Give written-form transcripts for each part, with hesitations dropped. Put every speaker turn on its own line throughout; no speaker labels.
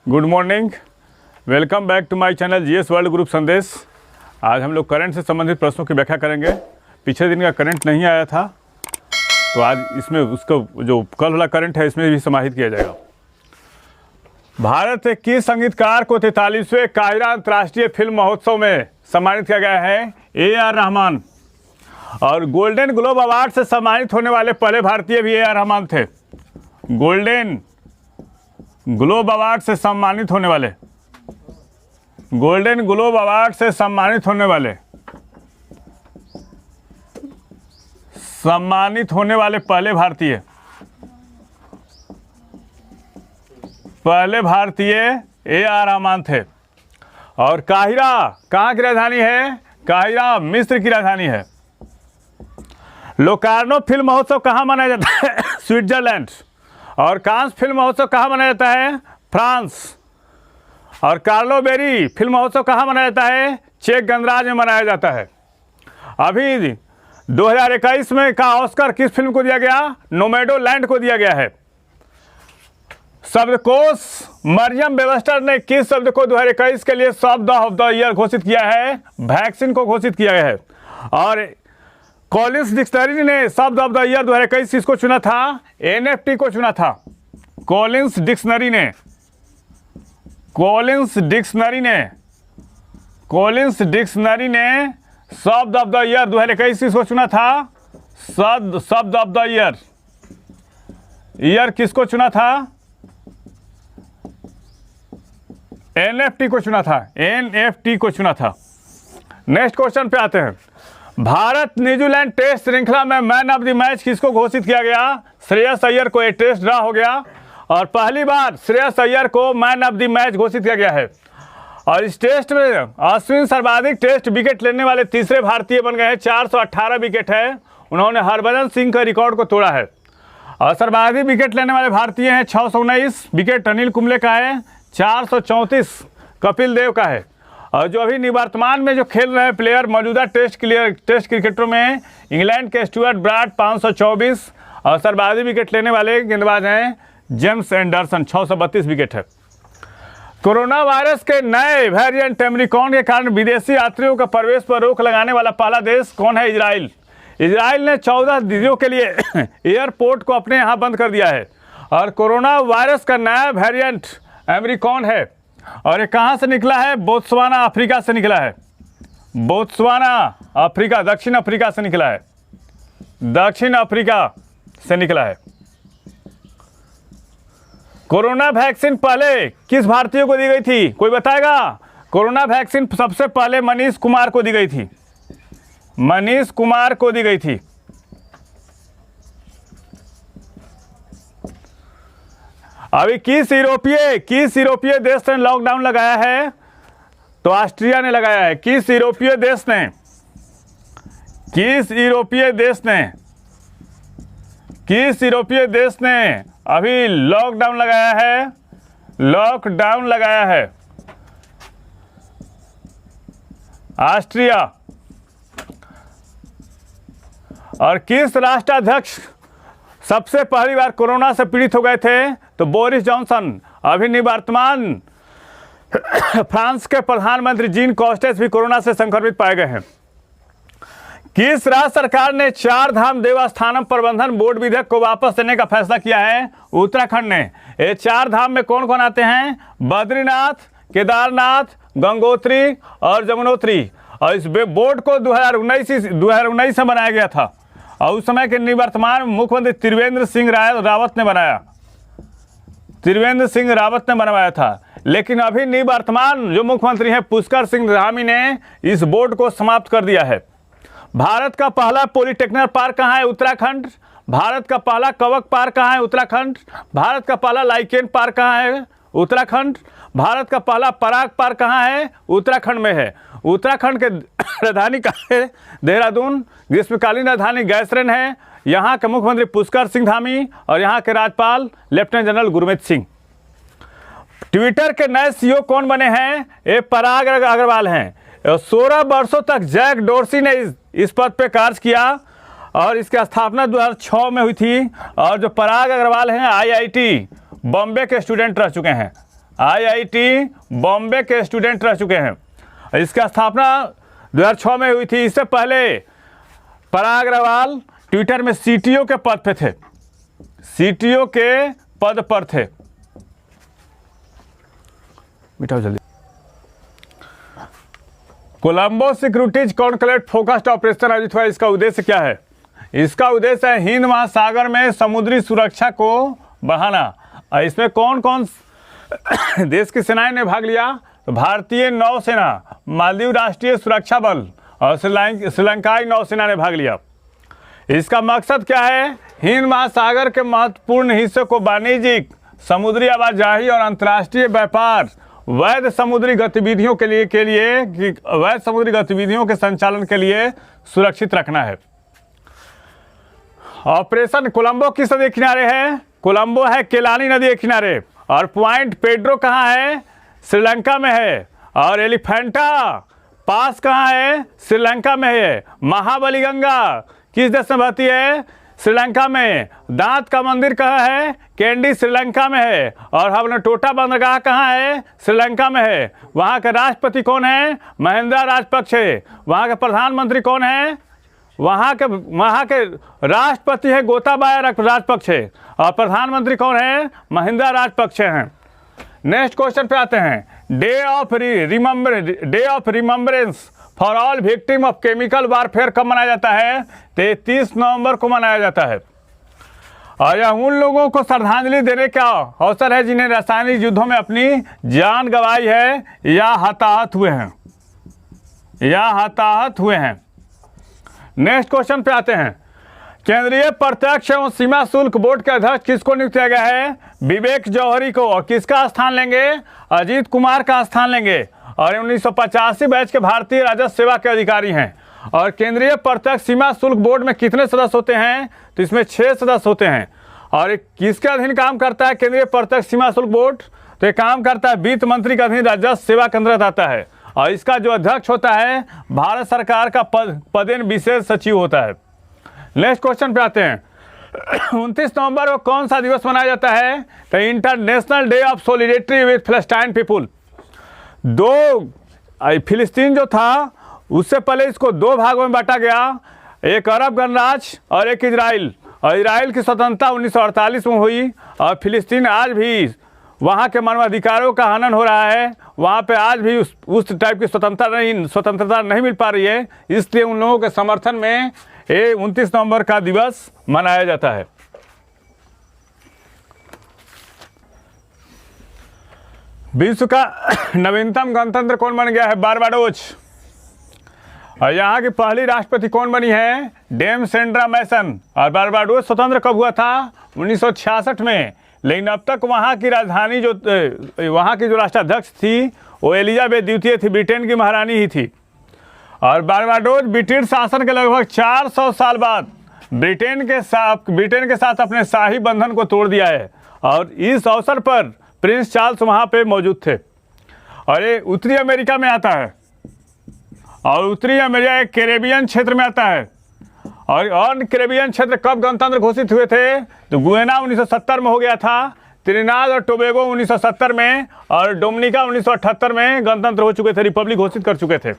Good morning, welcome back to my channel GS world group Sandesh. आज हम लोग current से संबंधित प्रश्नों की व्याख्या करेंगे। पिछले दिन का करंट नहीं आया था तो आज इसमें उसका जो कल वाला करंट है इसमें भी समाहित किया जाएगा। भारत के किस संगीतकार को 43वें काहिरा अंतर्राष्ट्रीय फिल्म महोत्सव में सम्मानित किया गया है? ए.आर. रहमान। और गोल्डन ग्लोब अवार्ड से सम्मानित होने वाले पहले भारतीय भी ए.आर. रहमान थे। गोल्डन ग्लोब अवार्ड से सम्मानित होने वाले पहले भारतीय ए.आर. रहमान थे। और काहिरा कहाँ की राजधानी है? काहिरा मिस्र की राजधानी है। लोकार्नो फिल्म महोत्सव कहाँ मनाया जाता है? स्विट्जरलैंड। और कांस फिल्म महोत्सव कहाँ मनाया जाता है? फ्रांस। और कार्लोबेरी फिल्म महोत्सव कहाँ मनाया जाता है? चेक गणराज्य में मनाया जाता है। अभी 2021 में का ऑस्कर किस फिल्म को दिया गया? नोमैडोलैंड को दिया गया है। शब्दकोश मरियम वेबस्टर ने किस शब्द को 2021 के लिए शब्द ऑफ द ईयर घोषित किया है? वैक्सीन को घोषित किया गया है। और कॉलिंस डिक्शनरी ने शब्द ऑफ द ईयर 2021 किसको चुना था? एनएफटी को चुना था। कॉलिंस डिक्शनरी ने शब्द ऑफ द ईयर 2021 किसको चुना था? शब्द ऑफ द ईयर किसको चुना था? एनएफटी को चुना था। नेक्स्ट क्वेश्चन पे आते हैं। भारत न्यूजीलैंड टेस्ट श्रृंखला में मैन ऑफ द मैच किसको घोषित किया गया? श्रेयस अय्यर को। एक टेस्ट ड्रा हो गया और पहली बार श्रेयस अय्यर को मैन ऑफ द मैच घोषित किया गया है। और इस टेस्ट में अश्विन सर्वाधिक टेस्ट विकेट लेने वाले तीसरे भारतीय बन गए हैं। 418 विकेट है। उन्होंने हरभजन सिंह का रिकॉर्ड को तोड़ा है। और सर्वाधिक विकेट लेने वाले भारतीय हैं 619 विकेट अनिल कुंबले का है, 434 कपिल देव का है। और जो अभी निवर्तमान में जो खेल रहे प्लेयर मौजूदा टेस्ट क्रिकेटरों में इंग्लैंड के स्टुअर्ट ब्रॉड 524 और सर्वाधिक विकेट लेने वाले गेंदबाज हैं जेम्स एंडरसन, 632 विकेट है। कोरोना वायरस के नए वेरिएंट ओमिक्रॉन के कारण विदेशी यात्रियों का प्रवेश पर रोक लगाने वाला पहला देश कौन है? इजराइल। इजराइल ने 14 दिनों के लिए एयरपोर्ट को अपने यहाँ बंद कर दिया है। और कोरोना वायरस का नया वेरिएंट ओमिक्रॉन है और ये कहाँ से निकला है? बोत्सवाना अफ्रीका से निकला है। दक्षिण अफ्रीका से निकला है। कोरोना वैक्सीन पहले किस भारतीय को दी गई थी? कोई बताएगा? कोरोना वैक्सीन सबसे पहले मनीष कुमार को दी गई थी। अभी किस यूरोपीय देश ने लॉकडाउन लगाया है? तो ऑस्ट्रिया ने लगाया है। किस यूरोपीय देश ने अभी लॉकडाउन लगाया है? ऑस्ट्रिया। और किस राष्ट्राध्यक्ष सबसे पहली बार कोरोना से पीड़ित हो गए थे? तो बोरिस जॉनसन। अभी निवर्तमान फ्रांस के प्रधानमंत्री जीन कॉस्टेस भी कोरोना से संक्रमित पाए गए हैं। किस राज्य सरकार ने 4 धाम देवस्थानम प्रबंधन बोर्ड विधेयक को वापस लेने का फैसला किया है? उत्तराखंड ने। ये 4 धाम में कौन कौन आते हैं? बद्रीनाथ, केदारनाथ, गंगोत्री और जमुनोत्री। और इस बोर्ड को 2019 में बनाया गया था और उस समय के निवर्तमान मुख्यमंत्री त्रिवेंद्र सिंह रावत ने बनवाया था। लेकिन अभी निवर्तमान जो मुख्यमंत्री हैं पुष्कर सिंह धामी ने इस बोर्ड को समाप्त कर दिया है। भारत का पहला पॉलिटेक्निक पार्क कहाँ है? उत्तराखंड। भारत का पहला कवक पार्क कहाँ है? उत्तराखंड। भारत का पहला लाइकेन पार्क कहाँ है? उत्तराखंड। भारत का पहला पराग पार्क कहाँ है? उत्तराखंड में है। उत्तराखंड के राजधानी का है देहरादून। ग्रीष्मकालीन राजधानी गैसरन है। यहाँ के मुख्यमंत्री पुष्कर सिंह धामी और यहाँ के राज्यपाल lieutenant general Gurmeet Singh. Twitter के नए सीईओ कौन बने हैं? ये पराग अग्रवाल हैं। 16 वर्षों तक जैक डोर्सी ने इस पद पे कार्य किया और इसकी स्थापना 2006 में हुई थी। और जो पराग अग्रवाल हैं आईआईटी बॉम्बे के स्टूडेंट रह चुके हैं। IIT बॉम्बे के स्टूडेंट रह चुके हैं। इसका स्थापना 2006 में हुई थी। इससे पहले पराग अग्रवाल ट्विटर में CTO के पद पे थे, CTO के पद पर थे। मिटाओ जल्दी। Colombo securities conclave focused operation आयोजित हुआ। इसका उद्देश्य क्या है? इसका उद्देश्य है हिंद महासागर में समुद्री सुरक्षा को बढ़ाना। और इसमें कौन कौन देश की सेनाएं ने भाग लिया? तो भारतीय नौसेना, मालदीव राष्ट्रीय सुरक्षा बल और श्रीलंकाई नौसेना ने भाग लिया। इसका मकसद क्या है? हिंद महासागर के महत्वपूर्ण हिस्से को वाणिज्यिक, समुद्री आवाजाही और अंतर्राष्ट्रीय व्यापार, वैध समुद्री गतिविधियों वैध समुद्री गतिविधियों के संचालन के लिए सुरक्षित रखना है। ऑपरेशन कोलंबो किस नदी के किनारे है? कोलंबो है केलानी नदी के किनारे। और पॉइंट पेड्रो कहाँ है? श्रीलंका में है। और एलिफेंटा पास कहाँ है? श्रीलंका में है। महाबली गंगा किस देश में बहती है? श्रीलंका में। दांत का मंदिर कहाँ है? कैंडी श्रीलंका में है। और हबनटोटा बंदरगाह कहाँ है? श्रीलंका में है। वहाँ के राष्ट्रपति कौन है? महिंद्रा राजपक्षे। वहाँ के प्रधानमंत्री कौन है? वहाँ के राष्ट्रपति है गोताबाया राजपक्षे। और प्रधानमंत्री कौन है? महिंद्रा राजपक्षे हैं। नेक्स्ट क्वेश्चन पे आते हैं। Day of remembrance for all victim of chemical warfare कब मनाया जाता है? 33 नवंबर को मनाया जाता है। और यह उन लोगों को श्रद्धांजलि देने का अवसर है जिन्हें रासायनिक युद्धों में अपनी जान गंवाई है या हताहत हुए हैं। नेक्स्ट क्वेश्चन पे आते हैं। केंद्रीय प्रत्यक्ष एवं सीमा शुल्क बोर्ड के अध्यक्ष किसको नियुक्त किया गया है? विवेक जौहरी को। और किसका स्थान लेंगे? अजीत कुमार का स्थान लेंगे। और 1985 बैच के भारतीय राजस्व सेवा के अधिकारी हैं। और केंद्रीय प्रत्यक्ष सीमा शुल्क बोर्ड में कितने सदस्य होते हैं? तो इसमें 6 सदस्य होते हैं। और किसके अधीन काम करता है केंद्रीय प्रत्यक्ष सीमा शुल्क बोर्ड? तो ये काम करता है वित्त मंत्री के अधीन राजस्व सेवा के अंतर्गत आता है। और इसका जो अध्यक्ष होता है भारत सरकार का पदेन विशेष सचिव होता है। नेक्स्ट क्वेश्चन पे आते हैं। 29 नवंबर को कौन सा दिवस मनाया जाता है? तो international day of solidarity with Palestine people. फिलिस्तीन जो था उससे पहले इसको 2 भागों में बांटा गया, एक अरब गणराज्य और एक इजराइल। और इजराइल की स्वतंत्रता 1948 में हुई। और फिलिस्तीन आज भी वहाँ के मानवाधिकारों का हनन हो रहा है। वहाँ पे आज भी उस टाइप की स्वतंत्रता नहीं मिल पा रही है। इसलिए उन लोगों के समर्थन में 29 नवंबर का दिवस मनाया जाता है। विश्व का नवीनतम गणतंत्र कौन बन गया है? बारबाडोस। और यहाँ की पहली राष्ट्रपति कौन बनी है? डेम सेंड्रा मैसन। और बारबाडोस स्वतंत्र कब हुआ था? 1966 में। लेकिन अब तक वहाँ की राजधानी वहाँ की जो राष्ट्राध्यक्ष थी वो एलिजाबेथ द्वितीय थी, ब्रिटेन की महारानी ही थी। और बारबाडोस ब्रिटिश शासन के लगभग 400 साल बाद ब्रिटेन के साथ अपने शाही बंधन को तोड़ दिया है। और इस अवसर पर प्रिंस चार्ल्स वहाँ पे मौजूद थे। और ये उत्तरी अमेरिका में आता है। और उत्तरी अमेरिका एक कैरेबियन क्षेत्र में आता है। और कैरेबियन क्षेत्र कब गणतंत्र घोषित हुए थे? तो गुयाना 1970 में हो गया था। त्रिनाद और टोबैगो 1970 में। और डोमिनिका 1978 में गणतंत्र हो चुके थे, रिपब्लिक घोषित कर चुके थे।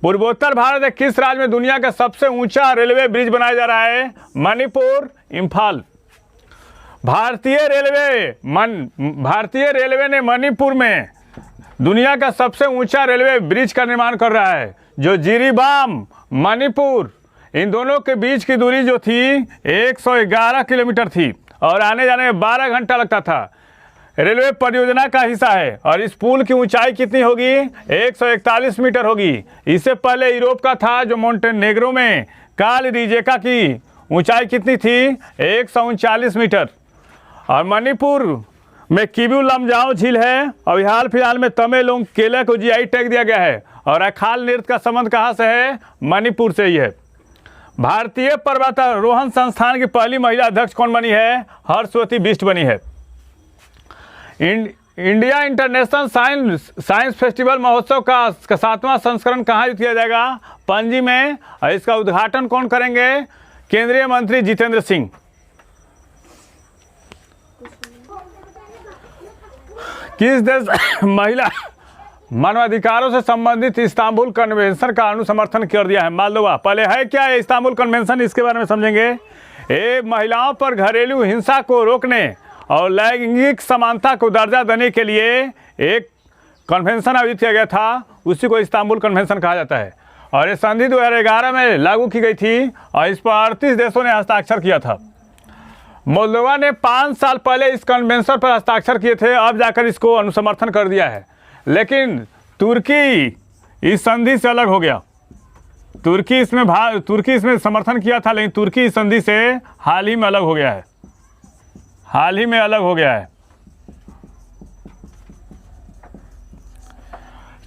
पूर्वोत्तर भारत के किस राज्य में दुनिया का सबसे ऊंचा रेलवे ब्रिज बनाया जा रहा है? मणिपुर, इम्फाल। भारतीय रेलवे ने मणिपुर में दुनिया का सबसे ऊंचा रेलवे ब्रिज का निर्माण कर रहा है, जो जिरीबाम, मणिपुर, इन दोनों के बीच की दूरी जो थी 111 किलोमीटर थी। और आने जाने में 12 घंटा लगता था। रेलवे परियोजना का हिस्सा है। और इस पुल की ऊंचाई कितनी होगी? 141 मीटर होगी। इससे पहले यूरोप का था जो मोंटेनेग्रो में काल रिजेका की ऊंचाई कितनी थी? 139 मीटर। और मणिपुर में किबू लमजाओ झील है। और हाल फिलहाल में तमेलोंग केला को GI टैग दिया गया है। और अखाल नृत्य का संबंध कहाँ से है? मणिपुर से ही है। भारतीय पर्वतारोहण संस्थान की पहली महिला अध्यक्ष कौन बनी है? हर्षवती बिष्ट बनी है। इंडिया इंटरनेशनल साइंस फेस्टिवल महोत्सव का 7वां संस्करण कहाँ किया जाएगा? पणजी में। और इसका उद्घाटन कौन करेंगे? केंद्रीय मंत्री जितेंद्र सिंह। किस देश महिला मानवाधिकारों से संबंधित इस्तांबुल कन्वेंशन का अनुसमर्थन कर दिया है? मोल्दोवा। पहले है क्या है इस्तांबुल कन्वेंशन, इसके बारे में समझेंगे। ये महिलाओं पर घरेलू हिंसा को रोकने और लैंगिक समानता को दर्जा देने के लिए एक कन्वेंशन आयोजित किया गया था, उसी को इस्तांबुल कन्वेंशन कहा जाता है। और ये संधि 2011 में लागू की गई थी और इस पर 38 देशों ने हस्ताक्षर किया था। मोल्दोवा ने 5 साल पहले इस कन्वेंशन पर हस्ताक्षर किए थे, अब जाकर इसको अनुसमर्थन कर दिया है। लेकिन तुर्की इस संधि से अलग हो गया। तुर्की इसमें समर्थन किया था, लेकिन तुर्की इस संधि से हाल ही में अलग हो गया है। हाल ही में अलग हो गया है।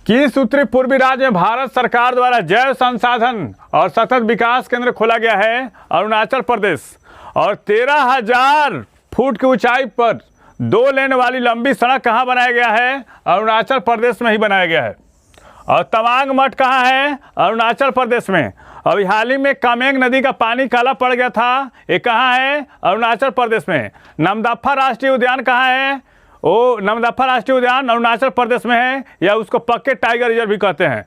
किस उत्तरी पूर्वी राज्य में भारत सरकार द्वारा जैव संसाधन और सतत विकास केंद्र खोला गया है? अरुणाचल प्रदेश। और 13,000 फुट की ऊंचाई पर 2 लेन वाली लंबी सड़क कहाँ बनाया गया है? अरुणाचल प्रदेश में ही बनाया गया है। और तवांग मठ कहाँ है? अरुणाचल प्रदेश में। अभी हाल ही में कामेंग नदी का पानी काला पड़ गया था, ये कहाँ है? अरुणाचल प्रदेश में। नमदफा राष्ट्रीय उद्यान कहाँ है? वो नमदफा राष्ट्रीय उद्यान अरुणाचल प्रदेश में है, या उसको पक्के टाइगर रिजर्व भी कहते हैं।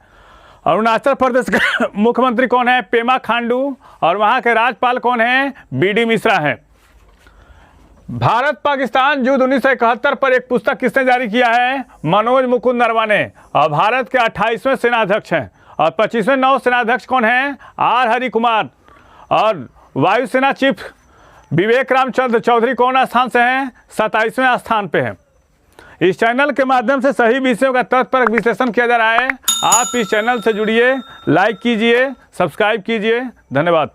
अरुणाचल प्रदेश का मुख्यमंत्री कौन है? पेमा खांडू। और वहाँ के राज्यपाल कौन है? BD मिश्रा है। भारत पाकिस्तान युद्ध 1971 पर एक पुस्तक किसने जारी किया है? मनोज मुकुंद नरवणे। और भारत के 28वें सेनाध्यक्ष हैं। और 25वें नौ सेनाध्यक्ष कौन हैं? R हरि कुमार। और वायुसेना चीफ विवेक रामचंद्र चौधरी कौन स्थान से हैं? 27वें स्थान पे हैं। इस चैनल के माध्यम से सही विषयों का तथ्यपरक विश्लेषण किया जा रहा है। आप इस चैनल से जुड़िए, लाइक कीजिए, सब्सक्राइब कीजिए। धन्यवाद।